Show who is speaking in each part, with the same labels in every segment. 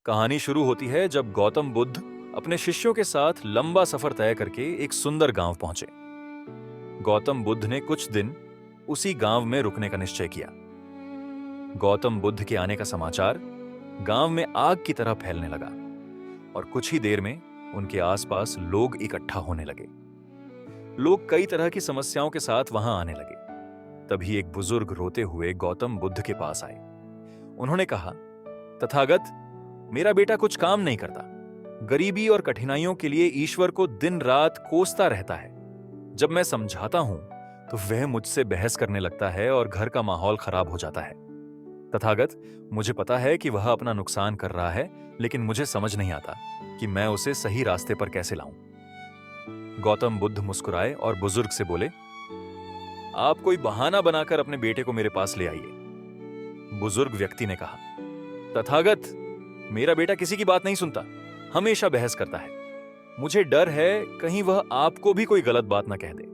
Speaker 1: कहानी शुरू होती है जब गौतम बुद्ध अपने शिष्यों के साथ लंबा सफर तय करके एक सुंदर गांव पहुंचे। गौतम बुद्ध ने कुछ दिन उसी गांव में रुकने का निश्चय किया। गौतम बुद्ध के आने का समाचार गांव में आग की तरह फैलने लगा और कुछ ही देर में उनके आसपास लोग इकट्ठा होने लगे। लोग कई तरह की समस्याओं के साथ वहां आने लगे। तभी एक बुजुर्ग रोते हुए गौतम बुद्ध के पास आए। उन्होंने कहा, तथागत, मेरा बेटा कुछ काम नहीं करता, गरीबी और कठिनाइयों के लिए ईश्वर को दिन रात कोसता रहता है। जब मैं समझाता हूं तो वह मुझसे बहस करने लगता है और घर का माहौल खराब हो जाता है। तथागत, मुझे पता है कि वह अपना नुकसान कर रहा है, लेकिन मुझे समझ नहीं आता कि मैं उसे सही रास्ते पर कैसे लाऊं। गौतम बुद्ध मुस्कुराए और बुजुर्ग से बोले, आप कोई बहाना बनाकर अपने बेटे को मेरे पास ले आइए। बुजुर्ग व्यक्ति ने कहा, तथागत, मेरा बेटा किसी की बात नहीं सुनता, हमेशा बहस करता है। मुझे डर है कहीं वह आपको भी कोई गलत बात ना कह दे।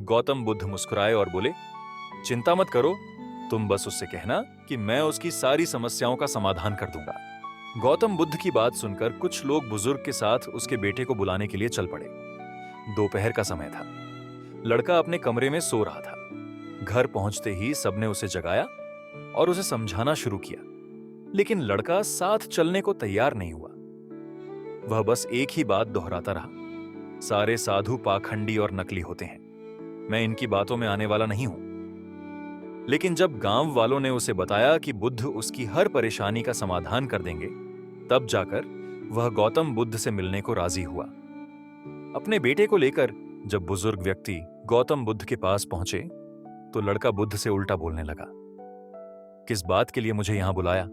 Speaker 1: गौतम बुद्ध मुस्कुराए और बोले, चिंता मत करो, तुम बस उससे कहना कि मैं उसकी सारी समस्याओं का समाधान कर दूंगा। गौतम बुद्ध की बात सुनकर कुछ लोग बुजुर्ग के साथ उसके बेटे को बुलाने के लिए चल पड़े। दोपहर का समय था। लड़का अपने कमरे में सो रहा था। घर पहुंचते ही सबने उसे जगाया और उसे समझाना शुरू किया, लेकिन लड़का साथ चलने को तैयार नहीं हुआ। वह बस एक ही बात दोहराता रहा, सारे साधु पाखंडी और नकली होते हैं, मैं इनकी बातों में आने वाला नहीं हूं। लेकिन जब गांव वालों ने उसे बताया कि बुद्ध उसकी हर परेशानी का समाधान कर देंगे, तब जाकर वह गौतम बुद्ध से मिलने को राजी हुआ। अपने बेटे को लेकर जब बुजुर्ग व्यक्ति गौतम बुद्ध के पास पहुंचे तो लड़का बुद्ध से उल्टा बोलने लगा, किस बात के लिए मुझे यहां बुलाया?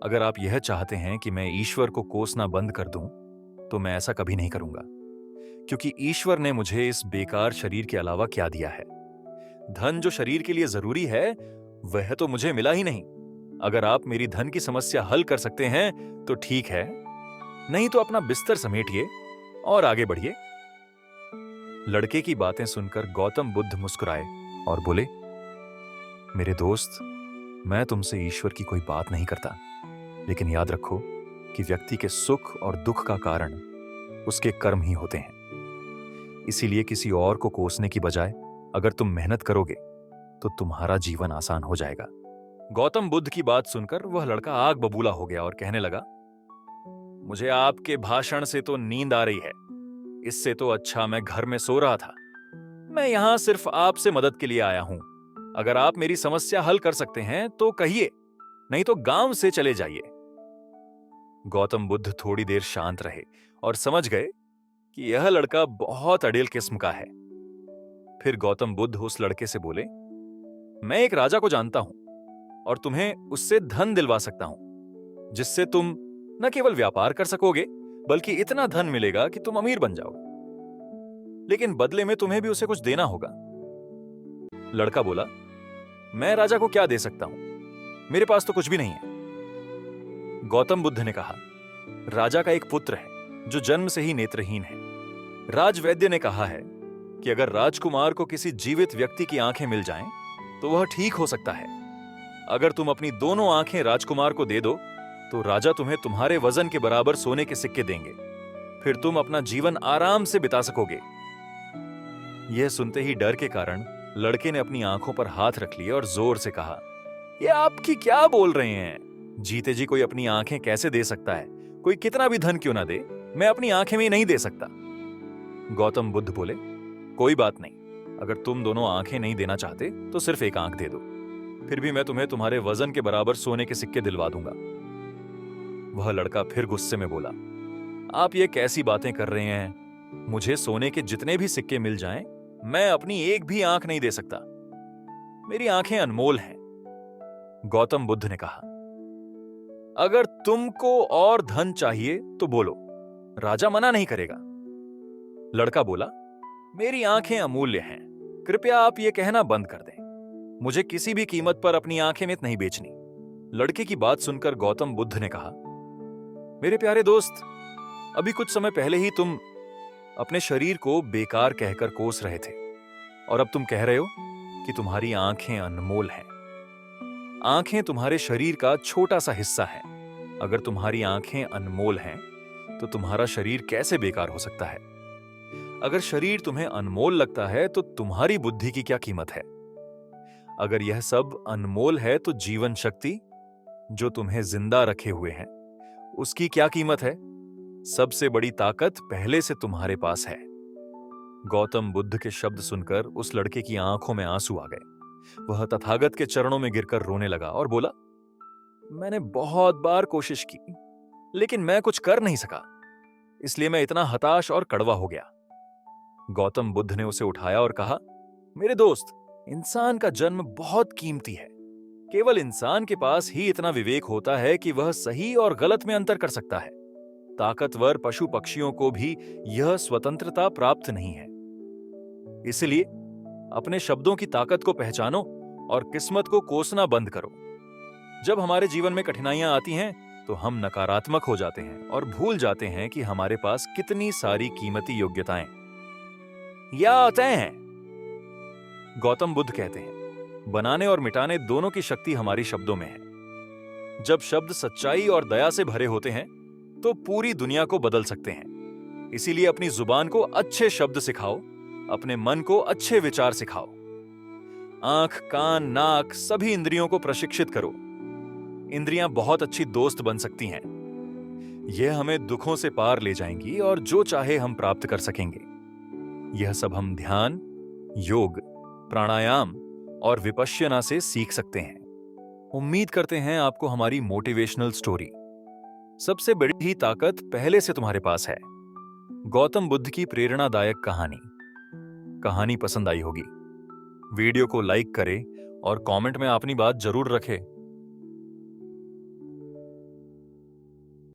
Speaker 1: अगर आप यह चाहते हैं कि मैं ईश्वर को कोसना बंद कर दूं, तो मैं ऐसा कभी नहीं करूंगा, क्योंकि ईश्वर ने मुझे इस बेकार शरीर के अलावा क्या दिया है? धन जो शरीर के लिए जरूरी है, वह तो मुझे मिला ही नहीं। अगर आप मेरी धन की समस्या हल कर सकते हैं तो ठीक है, नहीं तो अपना बिस्तर समेटिए और आगे बढ़िए। लड़के की बातें सुनकर गौतम बुद्ध मुस्कुराए और बोले, मेरे दोस्त, मैं तुमसे ईश्वर की कोई बात नहीं करता, लेकिन याद रखो कि व्यक्ति के सुख और दुख का कारण उसके कर्म ही होते हैं। इसीलिए किसी और को कोसने की बजाय अगर तुम मेहनत करोगे तो तुम्हारा जीवन आसान हो जाएगा। गौतम बुद्ध की बात सुनकर वह लड़का आग बबूला हो गया और कहने लगा, मुझे आपके भाषण से तो नींद आ रही है, इससे तो अच्छा मैं घर में सो रहा था। मैं यहां सिर्फ आपसे मदद के लिए आया हूं। अगर आप मेरी समस्या हल कर सकते हैं तो कहिए, नहीं तो गांव से चले जाइए। गौतम बुद्ध थोड़ी देर शांत रहे और समझ गए कि यह लड़का बहुत अड़ियल किस्म का है। फिर गौतम बुद्ध उस लड़के से बोले, मैं एक राजा को जानता हूं और तुम्हें उससे धन दिलवा सकता हूं, जिससे तुम न केवल व्यापार कर सकोगे बल्कि इतना धन मिलेगा कि तुम अमीर बन जाओगे। लेकिन बदले में तुम्हें भी उसे कुछ देना होगा। लड़का बोला, मैं राजा को क्या दे सकता हूं? मेरे पास तो कुछ भी नहीं है। गौतम बुद्ध ने कहा, राजा का एक पुत्र है जो जन्म से ही नेत्रहीन है। राजवैद्य ने कहा है कि अगर राजकुमार को किसी जीवित व्यक्ति की आंखें मिल जाएं, तो वह ठीक हो सकता है। अगर तुम अपनी दोनों आंखें राजकुमार को दे दो तो राजा तुम्हें तुम्हारे वजन के बराबर सोने के सिक्के देंगे। फिर तुम अपना जीवन आराम से बिता सकोगे। यह सुनते ही डर के कारण लड़के ने अपनी आंखों पर हाथ रख लिए और जोर से कहा, यह आपकी क्या बोल रहे हैं? जीते जी कोई अपनी आंखें कैसे दे सकता है? कोई कितना भी धन क्यों ना दे, मैं अपनी आंखें भी नहीं दे सकता। गौतम बुद्ध बोले, कोई बात नहीं, अगर तुम दोनों आंखें नहीं देना चाहते तो सिर्फ एक आंख दे दो, फिर भी मैं तुम्हें तुम्हारे वजन के बराबर सोने के सिक्के दिलवा दूंगा। वह लड़का फिर गुस्से में बोला, आप ये कैसी बातें कर रहे हैं? मुझे सोने के जितने भी सिक्के मिल जाएं, मैं अपनी एक भी आंख नहीं दे सकता। मेरी आंखें अनमोल हैं। गौतम बुद्ध ने कहा, अगर तुमको और धन चाहिए तो बोलो, राजा मना नहीं करेगा। लड़का बोला, मेरी आंखें अमूल्य हैं, कृपया आप ये कहना बंद कर दें। मुझे किसी भी कीमत पर अपनी आंखें में नहीं बेचनी। लड़के की बात सुनकर गौतम बुद्ध ने कहा, मेरे प्यारे दोस्त, अभी कुछ समय पहले ही तुम अपने शरीर को बेकार कहकर कोस रहे थे और अब तुम कह रहे हो कि तुम्हारी आंखें अनमोल हैं। आंखें तुम्हारे शरीर का छोटा सा हिस्सा है। अगर तुम्हारी आंखें अनमोल हैं, तो तुम्हारा शरीर कैसे बेकार हो सकता है? अगर शरीर तुम्हें अनमोल लगता है, तो तुम्हारी बुद्धि की क्या कीमत है? अगर यह सब अनमोल है, तो जीवन शक्ति जो तुम्हें जिंदा रखे हुए हैं, उसकी क्या कीमत है? सबसे बड़ी ताकत पहले से तुम्हारे पास है। गौतम बुद्ध के शब्द सुनकर उस लड़के की आंखों में आंसू आ गए। वह तथागत के चरणों में गिरकर रोने लगा और बोला, मैंने बहुत बार कोशिश की, लेकिन मैं कुछ कर नहीं सका, इसलिए मैं इतना हताश और कड़वा हो गया। गौतम बुद्ध ने उसे उठाया और कहा, मेरे दोस्त, इंसान का जन्म बहुत कीमती है। केवल इंसान के पास ही इतना विवेक होता है कि वह सही और गलत में अंतर कर सकता है। ताकतवर पशु पक्षियों को भी यह स्वतंत्रता प्राप्त नहीं है। इसलिए अपने शब्दों की ताकत को पहचानो और किस्मत को कोसना बंद करो। जब हमारे जीवन में कठिनाइयां आती हैं, तो हम नकारात्मक हो जाते हैं और भूल जाते हैं कि हमारे पास कितनी सारी कीमती योग्यताएं या अतः हैं। गौतम बुद्ध कहते हैं, बनाने और मिटाने दोनों की शक्ति हमारी शब्दों में है। जब शब्द सच्चाई और दया से भरे होते हैं, तो पूरी दुनिया को बदल सकते हैं। इसीलिए अपनी जुबान को अच्छे शब्द सिखाओ, अपने मन को अच्छे विचार सिखाओ। आंख, कान, नाक सभी इंद्रियों को प्रशिक्षित करो। इंद्रियां बहुत अच्छी दोस्त बन सकती हैं। यह हमें दुखों से पार ले जाएंगी और जो चाहे हम प्राप्त कर सकेंगे। यह सब हम ध्यान, योग, प्राणायाम और विपश्यना से सीख सकते हैं। उम्मीद करते हैं आपको हमारी मोटिवेशनल स्टोरी, सबसे बड़ी ही ताकत पहले से तुम्हारे पास है, गौतम बुद्ध की प्रेरणादायक कहानी पसंद आई होगी। वीडियो को लाइक करें और कमेंट में अपनी बात जरूर रखें।